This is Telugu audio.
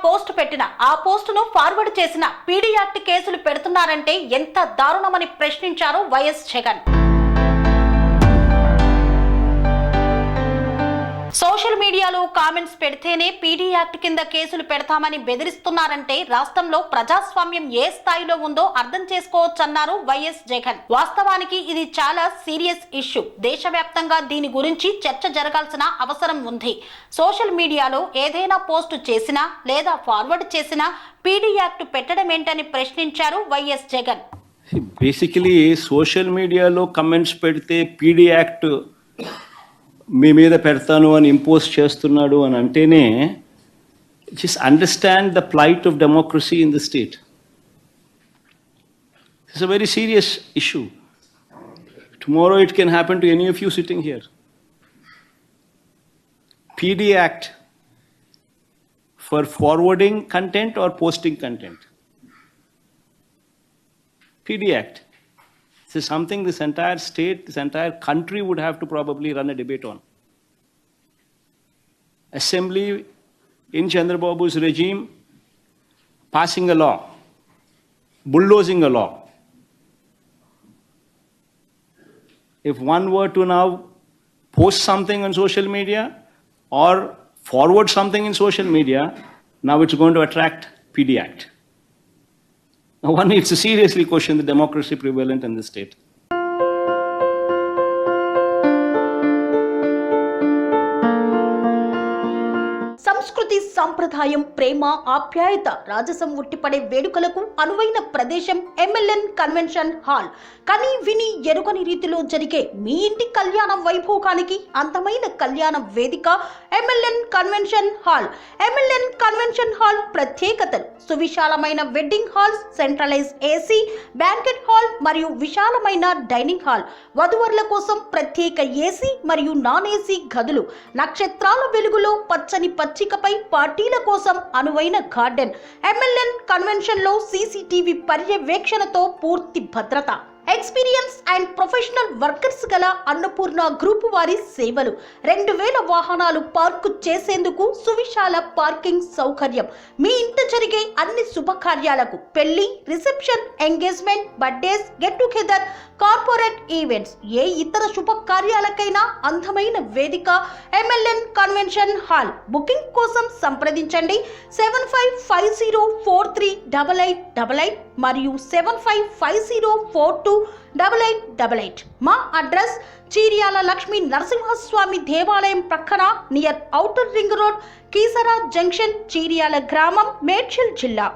పోస్ట్ పెట్టినా ఆ పోస్టును ఫార్వర్డ్ చేసిన పీడీ యాక్ట్ కేసులు పెడుతున్నారంటే ఎంత దారుణమని ప్రశ్నించారు వైఎస్ జగన్. సోషల్ మీడియాలో కామెంట్స్ పెడితేనే పీడీ యాక్ట్ కింద కేసులు పెడతామని బెదిరిస్తున్నారంటే రాష్ట్రంలో ప్రజాస్వామ్యం ఏ స్థాయిలో ఉందో అర్థం చేసుకోవచ్చన్నారు వైఎస్ జగన్. వాస్తవానికి ఇది చాలా సీరియస్ ఇష్యూ. దేశవ్యాప్తంగా దీని గురించి చర్చ జరగాల్సిన అవసరం ఉంది. సోషల్ మీడియాలో ఏదైనా పోస్ట్ చేసినా లేదా ఫార్వర్డ్ చేసినా పీడీ యాక్ట్ పెట్టడం ఏంటని ప్రశ్నించారు వైఎస్ జగన్. బేసికలీ సోషల్ మీడియాలో కమెంట్స్ పెడితే పీడీ యాక్ట్ మీ మీద పెడతాను అని ఇంపోజ్ చేస్తున్నాడు అని అంటేనే just understand the plight of democracy in the state. It's a very serious issue. Tomorrow it can happen to any of you sitting here. PD act for forwarding content or posting content. PD Act. This is something this entire state, this entire country would have to probably run a debate on. Assembly in Chandrababu's regime passing a law, bulldozing a law. If one were to now post something on social media or forward something in social media, now it's going to attract PD Act. Now one needs to seriously question the democracy prevalent in the state. సంస్కృతి, సంప్రదాయం, ప్రేమ, ఆప్యాయత, రాజసం ఉట్టిపడే వేడుకలకు అనువైన ప్రదేశం ఎంఎల్ఎన్ కన్వెన్షన్ హాల్. కని విని ఎరుగని రీతిలో జరిగే మీ ఇంటి కళ్యాణ వైభోగానికి అందమైన కళ్యాణ వేదిక MLN convention hall. MLN convention hall ప్రత్యేకతలు: సువిశాలమైన wedding halls, centralise AC banquet hall మరియు విశాలమైన డైనింగ్ హాల్. వధువరుల కోసం ప్రత్యేక ఏసీ మరియు నాన్ ఏసీ గదులు. నక్షత్రాల వెలుగులో పచ్చని పచ్చికపై పార్టీల కోసం అనువైన గార్డెన్. ఎంఎల్ఎన్ కన్వెన్షన్ లో సీసీటీవీ పర్యవేక్షణతో పూర్తి భద్రత. ఎక్స్పీరియన్స్ అండ్ ప్రొఫెషనల్ వర్కర్స్ గల అన్నపూర్ణ గ్రూప్ వారి సేవలు. 2000 వాహనాలు పార్కు చేసేందుకు సువిశాల పార్కింగ్ సౌకర్యం. మీ ఇంట జరిగే అన్ని శుభకార్యాలకు, పెళ్లి, reception, engagement, birthdays, get together, corporate events, ఏ ఇతర శుభకార్యాలకైనా అందమైన వేదిక ఎంఎల్ఎన్ కన్వెన్షన్ హాల్. బుకింగ్ కోసం సంప్రదించండి 7550438888 మరియు 7550428888. మా అడ్రస్ చీర్యాల లక్ష్మీ నరసింహస్వామి దేవాలయం ప్రక్కన, near outer ring road, Keesara junction, Cheeryal గ్రామం, మేడ్చల్ జిల్లా.